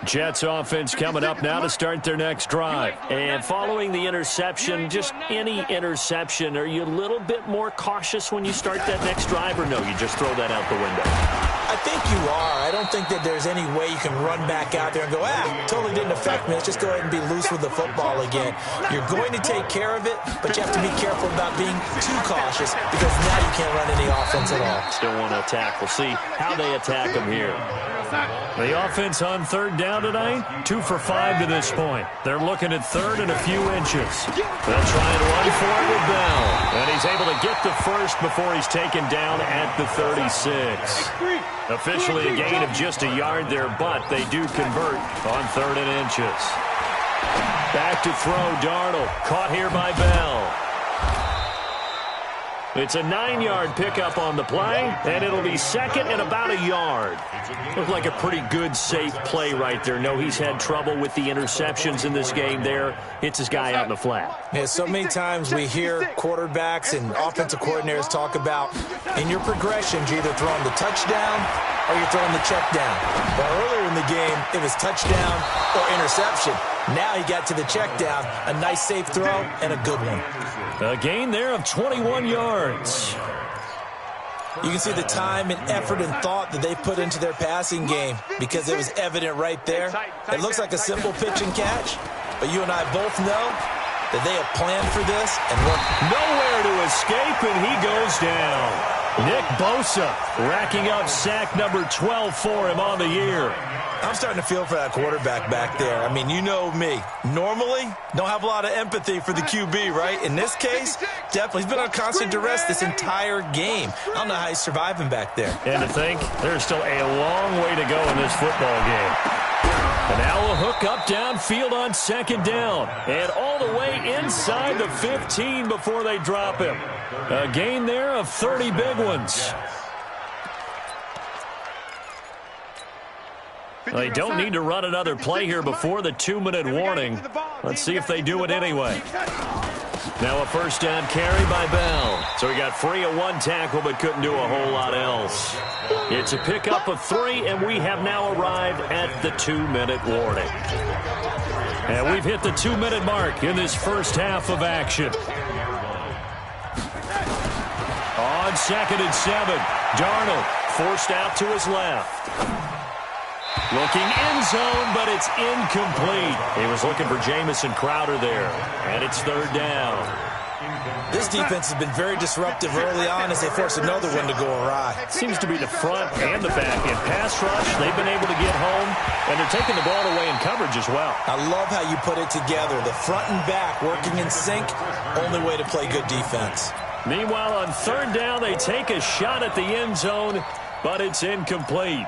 Jets offense coming up now to start their next drive. And following the interception, just any interception, are you a little bit more cautious when you start that next drive, or no, you just throw that out the window? I think you are. I don't think that there's any way you can run back out there and go, totally didn't affect me. Let's just go ahead and be loose with the football again. You're going to take care of it, but you have to be careful about being too cautious because now you can't run any offense at all. Still want to attack. We'll see how they attack them here. The offense on third down tonight, 2 for 5 to this point. They're looking at third and a few inches. They'll try and run for it with Bell. And he's able to get the first before he's taken down at the 36. Officially a gain of just a yard there, but they do convert on third and inches. Back to throw, Darnold. Caught here by Bell. It's a 9-yard pickup on the play, and it'll be second and about a yard. Looked like a pretty good, safe play right there. No, he's had trouble with the interceptions in this game there. Hits his guy out in the flat. Yeah, so many times we hear quarterbacks and offensive coordinators talk about in your progressions, you're either throwing the touchdown or you're throwing the check down. Well, earlier in the game, it was touchdown or interception. Now he got to the check down, a nice safe throw and a good one. A gain there of 21 yards. You can see the time and effort and thought that they put into their passing game because it was evident right there. It looks like a simple pitch and catch, but you and I both know that they have planned for this and worked. Nowhere to escape, and he goes down. Nick Bosa racking up sack number 12 for him on the year. I'm starting to feel for that quarterback back there. I mean, you know me. Normally, don't have a lot of empathy for the QB, right? In this case, definitely. He's been on constant duress this entire game. I don't know how he's surviving back there. And to think, there's still a long way to go in this football game. And now a hook up downfield on second down. And all the way inside the 15 before they drop him. A gain there of 30 big ones. They don't need to run another play here before the 2-minute warning. Let's see if they do it anyway. Now a first down carry by Bell. So he got free of one tackle but couldn't do a whole lot else. It's a pickup of 3, and we have now arrived at the 2-minute warning. And we've hit the 2-minute mark in this first half of action. On second and 7, Darnold forced out to his left. Looking end zone, but it's incomplete. He was looking for Jamison Crowder there, and it's third down. This defense has been very disruptive early on as they force another one to go awry. Seems to be the front and the back end. Pass rush, they've been able to get home, and they're taking the ball away in coverage as well. I love how you put it together. The front and back working in sync, only way to play good defense. Meanwhile, on third down, they take a shot at the end zone, but it's incomplete.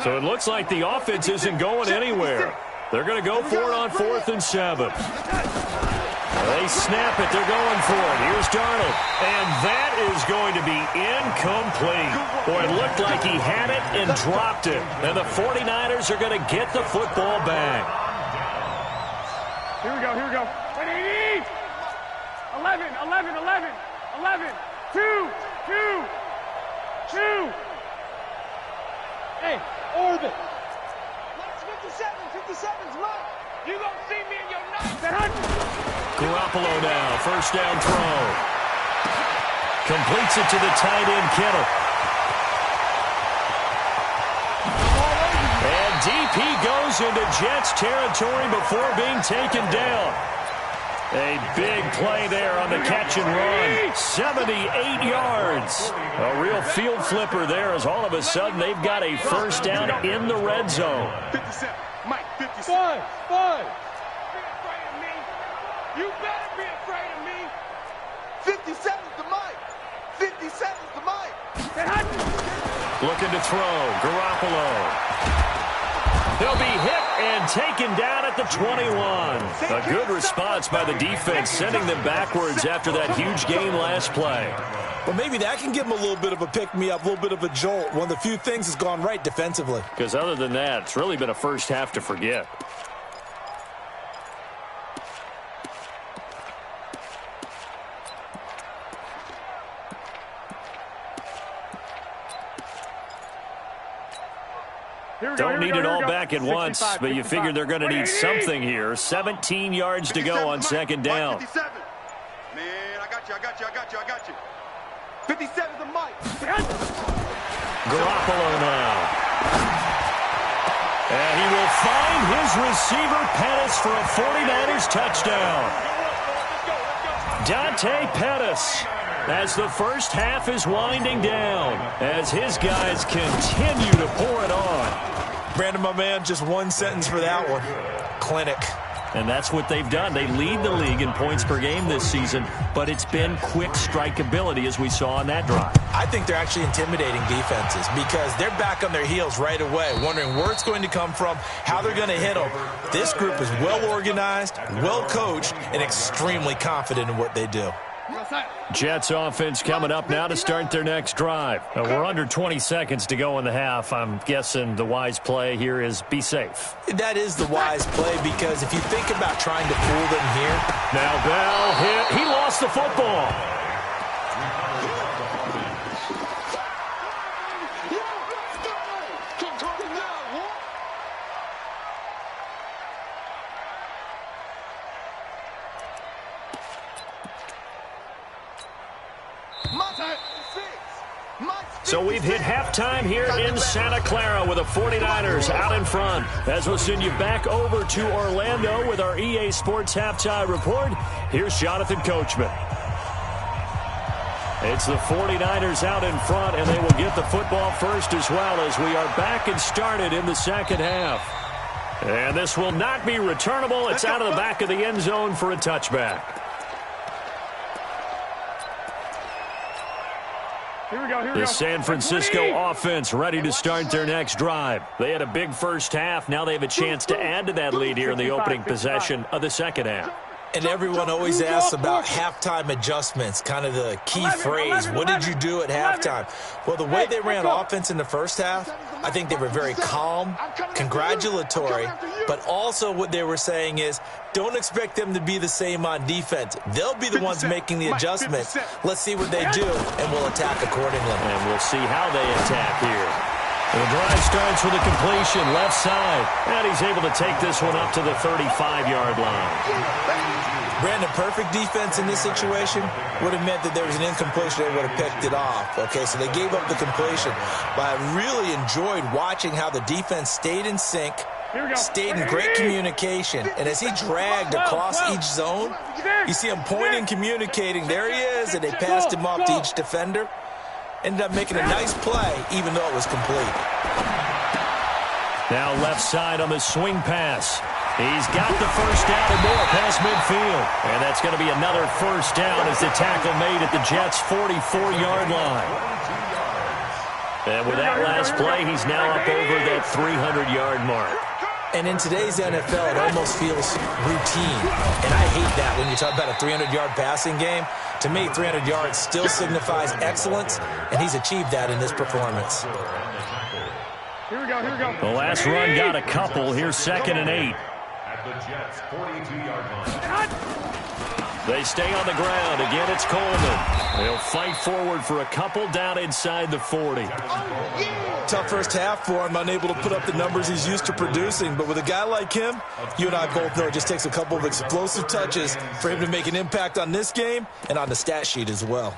So it looks like the offense isn't going anywhere. They're going to go for it on 4th and 7. They snap it. They're going for it. Here's Darnold. And that is going to be incomplete. Boy, it looked like he had it and dropped it. And the 49ers are going to get the football back. Here we go. 11, 2. Hey, orbit. 57's mine. You gonna see me in your night. Garoppolo now, first down throw. Completes it to the tight end, Kittle. And deep he goes into Jets territory before being taken down. A big play there on the catch and run. 78 yards. A real field flipper there as all of a sudden they've got a first down in the red zone. 57. Mike, 57. 5. You better be afraid of me. 57's the Mike. 57's the Mike. Looking to throw. Garoppolo. He'll be hit and taken down at the 21. A good response by the defense, sending them backwards after that huge gain last play. Well, maybe that can give them a little bit of a pick-me-up, a little bit of a jolt. One of the few things has gone right defensively. Because other than that, it's really been a first half to forget. Don't need it all back at once, but you figure they're going to need something here. 17 yards to go on second down. 57. Man, I got you. 57 the mic. Garoppolo now. And he will find his receiver, Pettis, for a 49ers touchdown. Dante Pettis, as the first half is winding down, as his guys continue to pour it on. Brandon, my man, just one sentence for that one. Clinic. And that's what they've done. They lead the league in points per game this season, but it's been quick strikeability as we saw on that drive. I think they're actually intimidating defenses because they're back on their heels right away, wondering where it's going to come from, how they're going to hit them. This group is well organized, well coached, and extremely confident in what they do. Jets offense coming up now to start their next drive. We're under 20 seconds to go in the half. I'm guessing the wise play here is be safe. That is the wise play because if you think about trying to fool them here. Now Bell hit. He lost the football. So we've hit halftime here in Santa Clara with the 49ers out in front. As we'll send you back over to Orlando with our EA Sports Halftime Report, here's Jonathan Coachman. It's the 49ers out in front, and they will get the football first as well as we are back and started in the second half. And this will not be returnable. It's out of the back of the end zone for a touchback. The San Francisco offense ready to start their next drive. They had a big first half. Now they have a chance to add to that lead here in the opening possession of the second half. And everyone always asks about halftime adjustments, kind of the key phrase. What did you do at halftime? Well, the way they ran offense in the first half, I think they were very calm, congratulatory, but also what they were saying is don't expect them to be the same on defense. They'll be the ones making the adjustments. Let's see what they do, and we'll attack accordingly. And we'll see how they attack here. The drive starts with a completion left side, and he's able to take this one up to the 35-yard line. Brandon, perfect defense in this situation would have meant that there was an incompletion. They would have picked it off. Okay, so they gave up the completion. But I really enjoyed watching how the defense stayed in sync, stayed in great communication. And as he dragged across each zone, you see him pointing, communicating. There he is, and they passed him off to each defender. Ended up making a nice play, even though it was complete. Now left side on the swing pass. He's got the first down and more past midfield. And that's going to be another first down as the tackle made at the Jets' 44-yard line. And with that last play, he's now up over that 300-yard mark. And in today's NFL, it almost feels routine. And I hate that when you talk about a 300-yard passing game. To me, 300 yards still signifies excellence, and he's achieved that in this performance. Here we go. The last run got a couple. Here's 2nd and 8. At the Jets' 42-yard line. They stay on the ground. Again, it's Coleman. They'll fight forward for a couple down inside the 40. Tough first half for him, unable to put up the numbers he's used to producing. But with a guy like him, you and I both know it just takes a couple of explosive touches for him to make an impact on this game and on the stat sheet as well.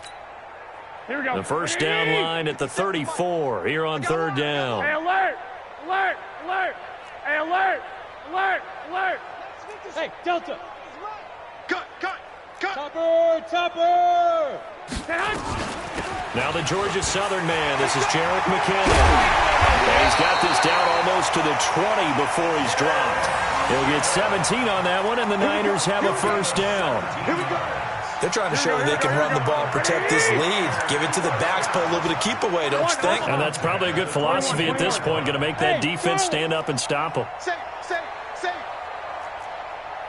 Here we go. The first down line at the 34 here on 3rd down. Hey, alert! Alert! Alert! Hey, alert! Alert! Alert! Hey, Delta! Cut! Topper! Now the Georgia Southern man. This is Jarek McKinnon. And he's got this down almost to the 20 before he's dropped. He'll get 17 on that one, and the Niners have a first down. They're trying to show they can run the ball and protect this lead. Give it to the backs, play a little bit of keep away, don't you think? And that's probably a good philosophy at this point. Going to make that defense stand up and stop them. Say.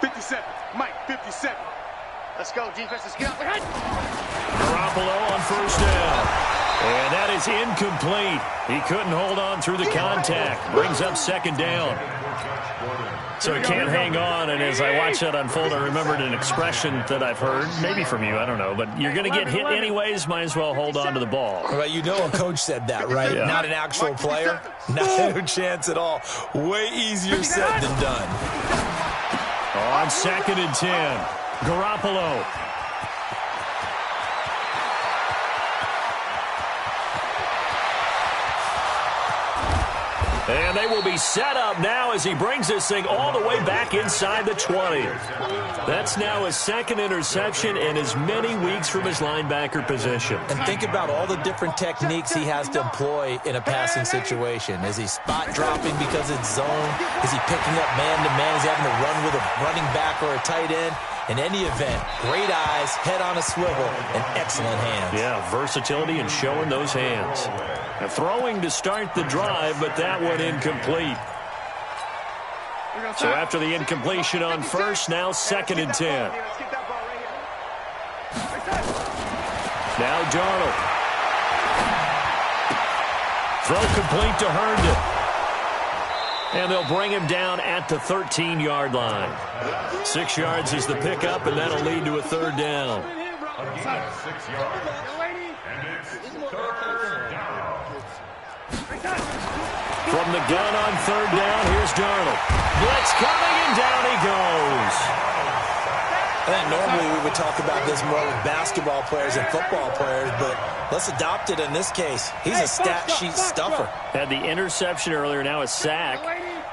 57. Mike, 57. Let's go, defense. Let's get up. Garoppolo on first down. And that is incomplete. He couldn't hold on through the contact. Brings up second down. So he can't hang on, and as I watch that unfold, I remembered an expression that I've heard, maybe from you, I don't know, but you're going to get hit anyways, might as well hold on to the ball. Well, you know a coach said that, right? Yeah. Not an actual player. No chance at all. Way easier said than done. On 2nd and 10, Garoppolo. And they will be set up now as he brings this thing all the way back inside the 20. That's now his 2nd interception in as many weeks from his linebacker position. And think about all the different techniques he has to employ in a passing situation. Is he spot dropping because it's zone? Is he picking up man-to-man? Is he having to run with a running back or a tight end? In any event, great eyes, head on a swivel, and excellent hands. Yeah, versatility and showing those hands. And throwing to start the drive, but that one incomplete. So after the incompletion on first, now 2nd and 10. Now Darnold. Throw complete to Herndon. And they'll bring him down at the 13-yard line. 6 yards is the pickup, and that'll lead to a 3rd down. From the gun on 3rd down, here's Darnold. Blitz coming, and down he goes. I think normally we would talk about this more with basketball players and football players, but let's adopt it in this case. He's a stat sheet stuffer. Had the interception earlier, now a sack.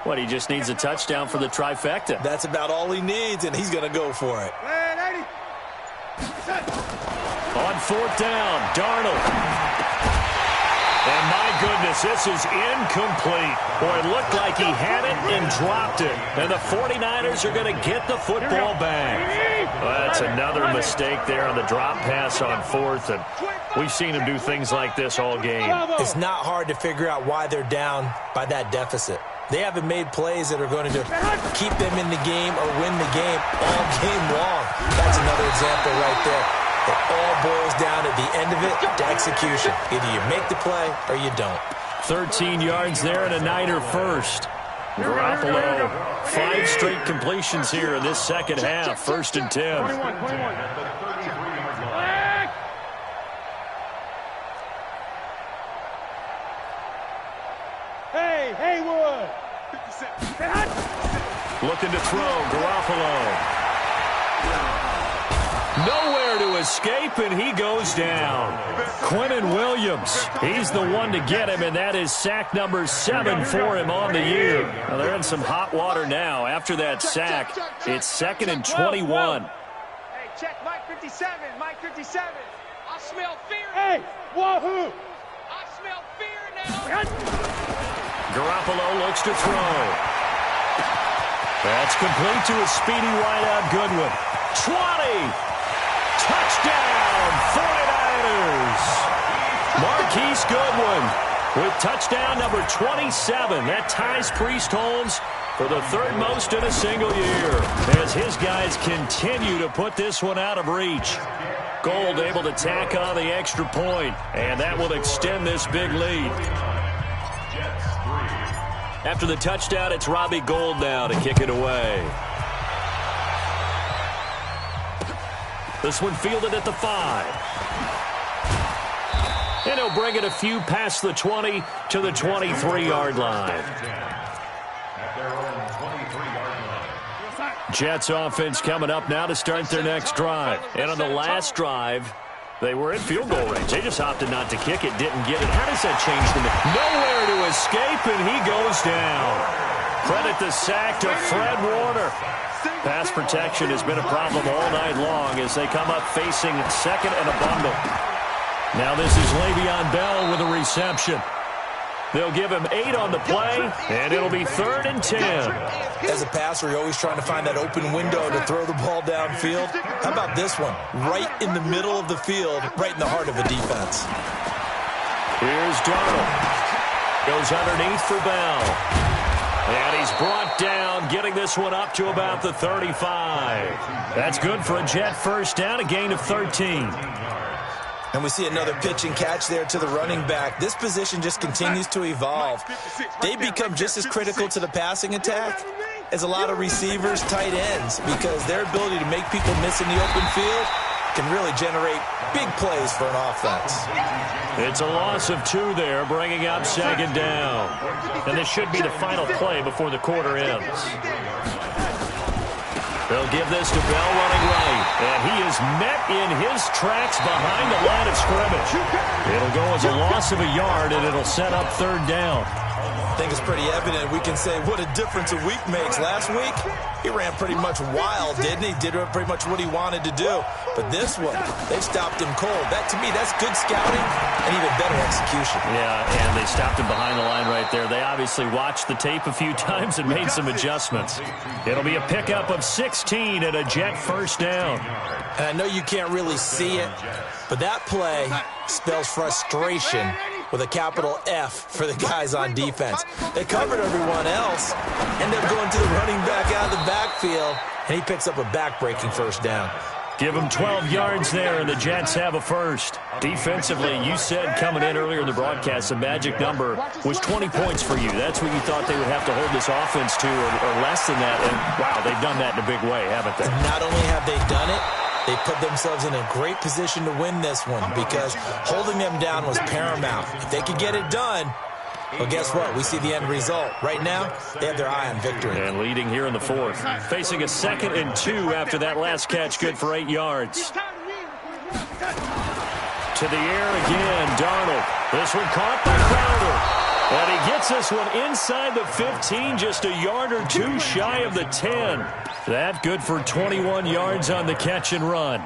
What, he just needs a touchdown for the trifecta. That's about all he needs, and he's going to go for it. On 4th down, Darnold. And my goodness, this is incomplete. Boy, it looked like he had it and dropped it. And the 49ers are going to get the football back. Well, that's another mistake there on the drop pass on 4th. And we've seen him do things like this all game. It's not hard to figure out why they're down by that deficit. They haven't made plays that are going to keep them in the game or win the game all game long. That's another example right there. It all boils down at the end of it to execution. Either you make the play or you don't. 13 yards there and a Niner first. Garoppolo, 5 straight completions here in this second half. 1st and 10. Hey, Haywood. Looking to throw, Garoppolo. Nowhere to escape, and he goes down. Quentin Williams, he's the one to get him, and that is sack number 7 for him on the year. Now, they're in some hot water now. After that sack, it's 2nd and 21. Hey, check Mike 57, Mike 57. I smell fear. Hey, wahoo. I smell fear now. Garoppolo looks to throw. That's complete to a speedy wideout Goodwin. 20. Touchdown, 49ers. Marquise Goodwin with touchdown number 27. That ties Priest Holmes for the 3rd most in a single year as his guys continue to put this one out of reach. Gold able to tack on the extra point, and that will extend this big lead. After the touchdown, it's Robbie Gould now to kick it away. This one fielded at the 5. And he'll bring it a few past the 20 to the 23-yard line. Jets offense coming up now to start their next drive. And on the last drive, they were in field goal range. They just opted not to kick it, didn't get it. How does that change the mix? Nowhere to escape, and he goes down. Credit the sack to Fred Warner. Pass protection has been a problem all night long as they come up facing 2nd and a bundle. Now this is Le'Veon Bell with a reception. They'll give him 8 on the play, and it'll be 3rd and 10. As a passer, you're always trying to find that open window to throw the ball downfield. How about this one? Right in the middle of the field, right in the heart of a defense. Here's Darnold. Goes underneath for Bell. And he's brought down, getting this one up to about the 35. That's good for a Jet first down, a gain of 13. And we see another pitch and catch there to the running back. This position just continues to evolve. They become just as critical to the passing attack as a lot of receivers, tight ends, because their ability to make people miss in the open field can really generate big plays for an offense. It's a loss of 2 there, bringing up second down. And this should be the final play before the quarter ends. They'll give this to Bell running right. And he is met in his tracks behind the line of scrimmage. It'll go as a loss of a yard, and it'll set up third down. I think it's pretty evident. We can say what a difference a week makes. Last week, he ran pretty much wild, didn't he? Did pretty much what he wanted to do. But this one, they've stopped him cold. That, to me, that's good scouting and even better execution. Yeah, and they stopped him behind the line right there. They obviously watched the tape a few times and made some adjustments. It'll be a pickup of 16 and a Jet first down. And I know you can't really see it, but that play spells frustration with a capital F for the guys on defense. They covered everyone else, end up going to the running back out of the backfield, and he picks up a back-breaking first down. Give them 12 yards there, and the Jets have a first. Defensively, you said coming in earlier in the broadcast, the magic number was 20 points for you. That's what you thought they would have to hold this offense to, or less than that. And, wow, they've done that in a big way, haven't they? Not only have they done it, they put themselves in a great position to win this one because holding them down was paramount. If they could get it done, well, guess what? We see the end result. Right now, they have their eye on victory. And leading here in the fourth. Facing a 2nd and 2 after that last catch, good for 8 yards. To the air again, Darnold. This one caught by Crowder. And he gets this one inside the 15, just a yard or 2 shy of the 10. That good for 21 yards on the catch and run.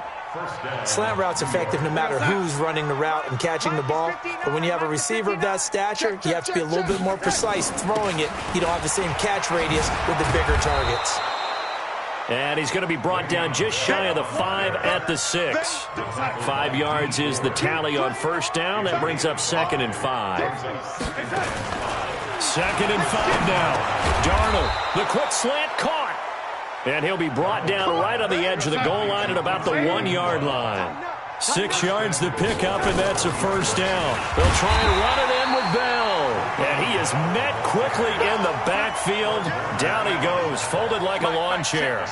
Slant route's effective no matter who's running the route and catching the ball. But when you have a receiver of that stature, you have to be a little bit more precise throwing it. You don't have the same catch radius with the bigger targets. And he's going to be brought down just shy of the 5 at the 6. 5 yards is the tally on first down. That brings up 2nd and 5. 2nd and 5 now. Darnold, the quick slant caught. And he'll be brought down right on the edge of the goal line at about the 1-yard line. 6 yards to pick up, and that's a first down. They'll try and run it in with Bell. And he is met quickly in the backfield. Down he goes, folded like a lawn chair.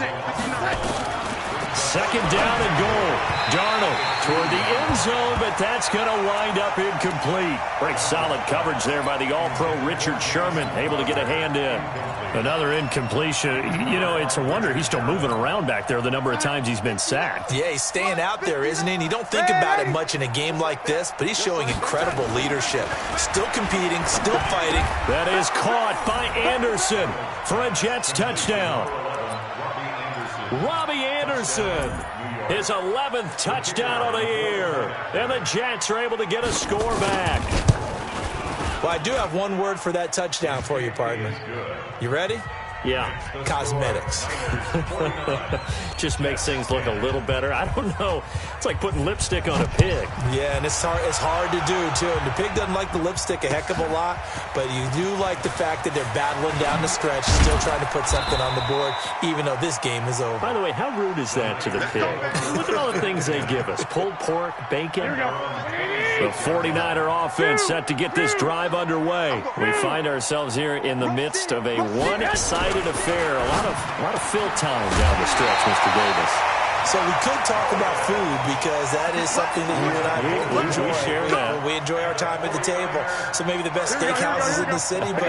2nd down and goal. Darnold toward the end zone, but that's going to wind up incomplete. Very solid coverage there by the All-Pro Richard Sherman, able to get a hand in. Another incompletion. You know, it's a wonder he's still moving around back there the number of times he's been sacked. Yeah, he's staying out there, isn't he? And you don't think about it much in a game like this, but he's showing incredible leadership. Still competing, still fighting. That is caught by Anderson for a Jets touchdown. Robbie Anderson, his 11th touchdown of the year. And the Jets are able to get a score back. Well, I do have one word for that touchdown for you, partner. You ready? Yeah. Cosmetics. Just makes things look a little better. I don't know. It's like putting lipstick on a pig. Yeah, and it's hard to do, too. And the pig doesn't like the lipstick a heck of a lot, but you do like the fact that they're battling down the stretch, still trying to put something on the board, even though this game is over. By the way, how rude is that to the pig? Look at all the things they give us. Pulled pork, bacon. Here we go. The 49er offense set to get this drive underway. We find ourselves here in the midst of a one-sided affair. A lot of fill time down the stretch, Mr. Davis. So we could talk about food because that is something that you and I enjoy. We share that. We enjoy our time at the table. So maybe the best steakhouses in the city, but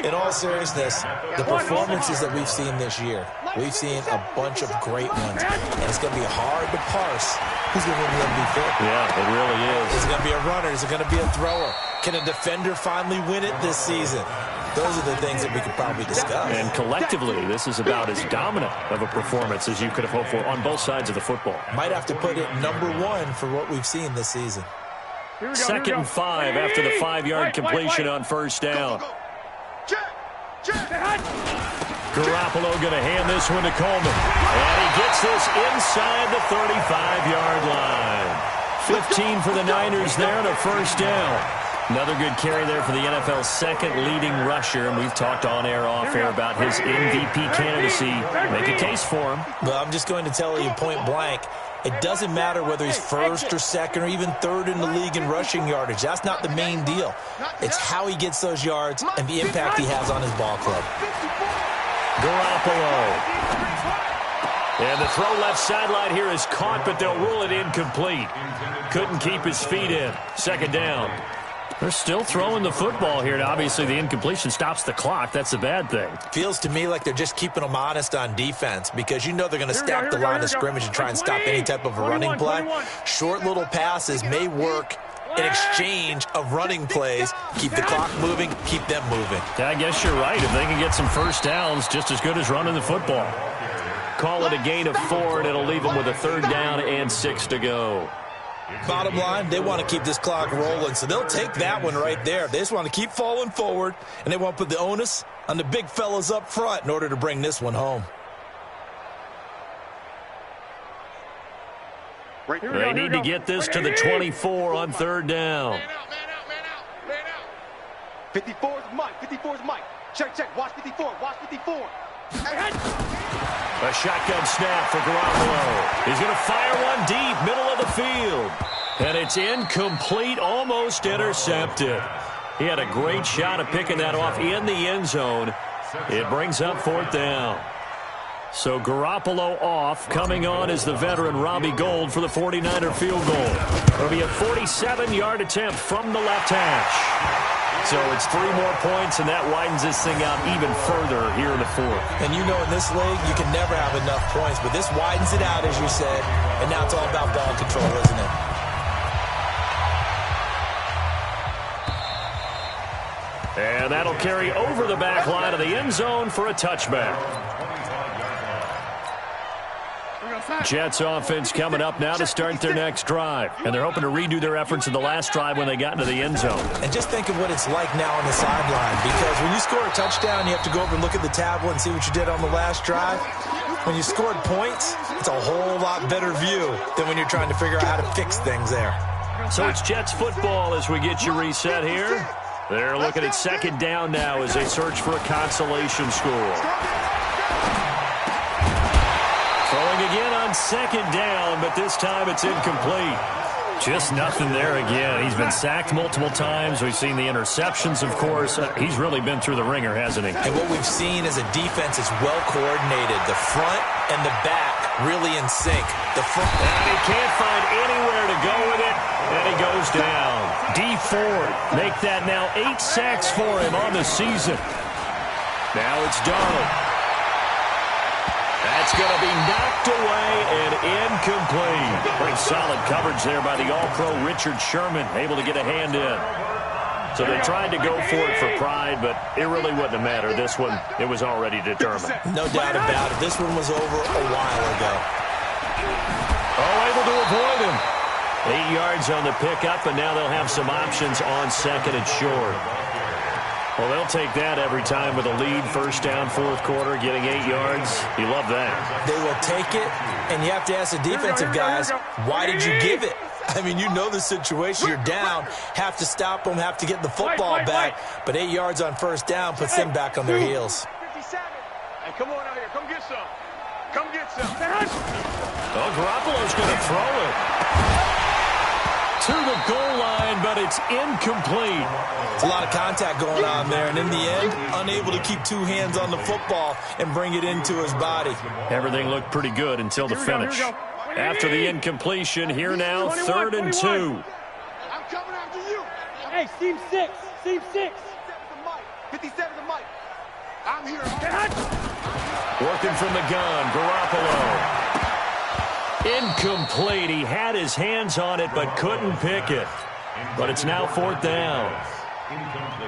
in all seriousness, the performances that we've seen this year, we've seen a bunch of great ones. And it's going to be hard to parse who's going to win the MVP. Yeah, it really is. Is it going to be a runner? Is it going to be a thrower? Can a defender finally win it this season? Those are the things that we could probably discuss. And collectively, this is about as dominant of a performance as you could have hoped for on both sides of the football. Might have to put it #1 for what we've seen this season. 2nd and 5 after the 5-yard completion on first down. Garoppolo going to hand this one to Coleman. And he gets this inside the 35-yard line. 15 for the Niners there and a first down. Another good carry there for the NFL's 2nd leading rusher, and we've talked on air, off air about his MVP candidacy. Make a case for him. Well, I'm just going to tell you point blank, It doesn't matter whether he's first or second or even third in the league in rushing yardage. That's not the main deal. It's how he gets those yards and the impact he has on his ball club. Garoppolo. And the throw left sideline here is caught, but they'll rule it incomplete. Couldn't keep his feet in. Second down. They're still throwing the football here. And obviously, the incompletion stops the clock. That's a bad thing. Feels to me like they're just keeping them honest on defense because you know they're going to stack the line of scrimmage and try and stop any type of a running play. Short little passes may work in exchange of running plays. Keep the clock moving, keep them moving. Yeah, I guess you're right. If they can get some first downs, just as good as running the football. Call it a gain of 4, and it'll leave them with a 3rd down and 6 to go. Bottom line, they want to keep this clock rolling, so they'll take that one right there. They just want to keep falling forward, and they want to put the onus on the big fellas up front in order to bring this one home. They need to get this to the 24 on 3rd down. Man out. 54 is Mike. 54 is Mike. Check. Watch 54. Watch 54. A shotgun snap for Garoppolo. He's going to fire one deep, middle of the field. And it's incomplete, almost intercepted. He had a great shot at picking that off in the end zone. It brings up 4th down. So Garoppolo off. Coming on is the veteran Robbie Gould for the 49er field goal. It'll be a 47-yard attempt from the left hash. So it's 3 more points, and that widens this thing out even further here in the 4th. And you know in this league, you can never have enough points, but this widens it out, as you said, and now it's all about ball control, isn't it? And that'll carry over the back line of the end zone for a touchback. Jets offense coming up now to start their next drive. And they're hoping to redo their efforts in the last drive when they got into the end zone. And just think of what it's like now on the sideline, because when you score a touchdown, you have to go over and look at the tablet and see what you did on the last drive. When you scored points, it's a whole lot better view than when you're trying to figure out how to fix things there. So it's Jets football as we get you reset here. They're looking at 2nd down now as they search for a consolation score. Throwing again on 2nd down, but this time it's incomplete. Just nothing there again. He's been sacked multiple times. We've seen the interceptions, of course. He's really been through the ringer, hasn't he? And what we've seen is a defense is well coordinated. The front and the back really in sync. The front. And he can't find anywhere to go with it, and he goes down. D Ford make that now 8 sacks for him on the season. Now it's Donald. That's going to be knocked away and incomplete. Pretty solid coverage there by the All-Pro Richard Sherman, able to get a hand in. So they tried to go for it for pride, but it really wouldn't have mattered. This one, it was already determined. No doubt about it. This one was over a while ago. Oh, able to avoid him. 8 yards on the pickup, and now they'll have some options on 2nd and short. Well, they'll take that every time with a lead. 1st down, 4th quarter, getting 8 yards. You love that. They will take it, and you have to ask the defensive guys, why did you give it? I mean, you know the situation. You're down, have to stop them, have to get the football back. But 8 yards on 1st down puts them back on their heels. 57. Hey, come on out here. Come get some. Come get some. Oh, Garoppolo's going to throw it to the goal line, but it's incomplete. It's a lot of contact going on there, and in the end, unable to keep 2 hands on the football and bring it into his body. Everything looked pretty good until the finish. After the incompletion, here now, 3rd and 2. I'm coming after you. Hey, Steve 6. Steve 6. 57 to Mike. I'm here. Working from the gun, Garoppolo. Incomplete. He had his hands on it but couldn't pick it. But it's now 4th down.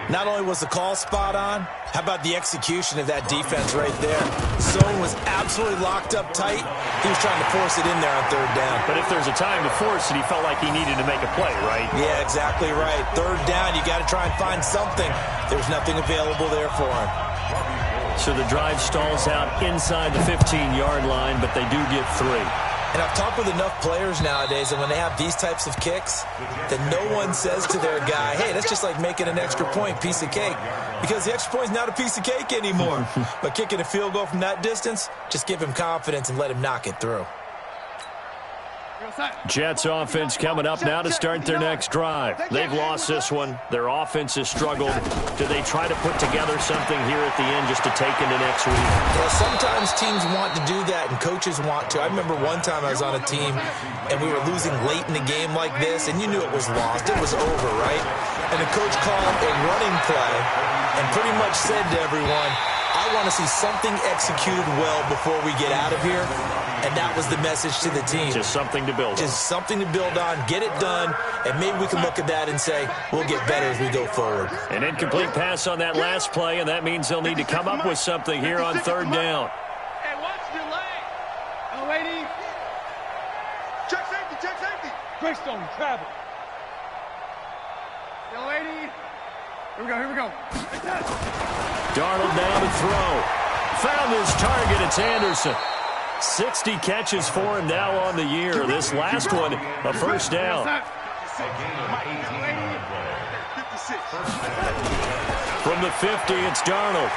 Not only was the call spot on, how about the execution of that defense right there? Zone was absolutely locked up tight. He was trying to force it in there on 3rd down. But if there's a time to force it, he felt like he needed to make a play, right? Yeah, exactly right. 3rd down, you got to try and find something. There's nothing available there for him. So the drive stalls out inside the 15-yard line, but they do get 3. And I've talked with enough players nowadays, and when they have these types of kicks, that no one says to their guy, hey, that's just like making an extra point, piece of cake. Because the extra point is not a piece of cake anymore. But kicking a field goal from that distance, just give him confidence and let him knock it through. Jets offense coming up now to start their next drive. They've lost this one. Their offense has struggled. Do they try to put together something here at the end just to take into next week? Well, sometimes teams want to do that and coaches want to. I remember one time I was on a team and we were losing late in the game like this, and you knew it was lost. It was over, right? And the coach called a running play and pretty much said to everyone, I want to see something executed well before we get out of here. And that was the message to the team. Just something to build on. Just something to build on, get it done, and maybe we can look at that and say, we'll get better as we go forward. An incomplete pass on that last play, and that means they'll need to come up with something here on third down. Hey, watch your leg. Oh, lady. Check safety, check safety. Greystone, travel. Yo, lady. Here we go. Darnold down to throw. Found his target. It's Anderson. 60 catches for him now on the year. This last one, a first down. From the 50, it's Darnold.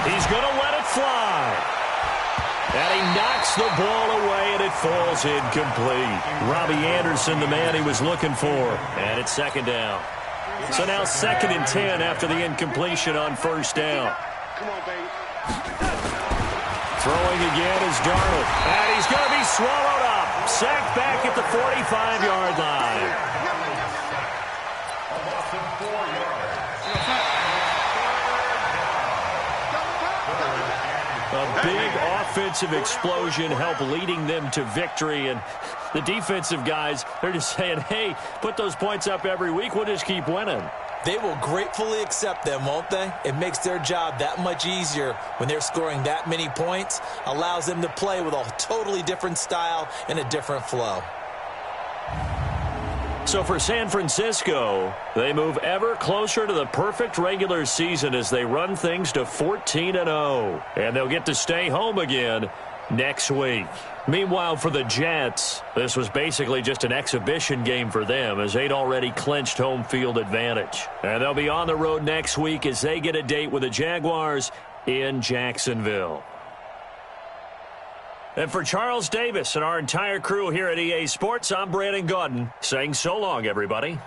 He's going to let it fly. And he knocks the ball away, and it falls incomplete. Robbie Anderson, the man he was looking for. And it's second down. So now 2nd and 10 after the incompletion on first down. Come on, baby. Throwing again is Darnold. And he's going to be swallowed up. Sacked back at the 45-yard line. A big offensive explosion helped leading them to victory. And the defensive guys, they're just saying, hey, put those points up every week. We'll just keep winning. They will gratefully accept them, won't they? It makes their job that much easier when they're scoring that many points. Allows them to play with a totally different style and a different flow. So for San Francisco, they move ever closer to the perfect regular season as they run things to 14-0. And they'll get to stay home again next week. Meanwhile, for the Jets, this was basically just an exhibition game for them as they'd already clinched home field advantage. And they'll be on the road next week as they get a date with the Jaguars in Jacksonville. And for Charles Davis and our entire crew here at EA Sports, I'm Brandon Gaudin saying so long, everybody.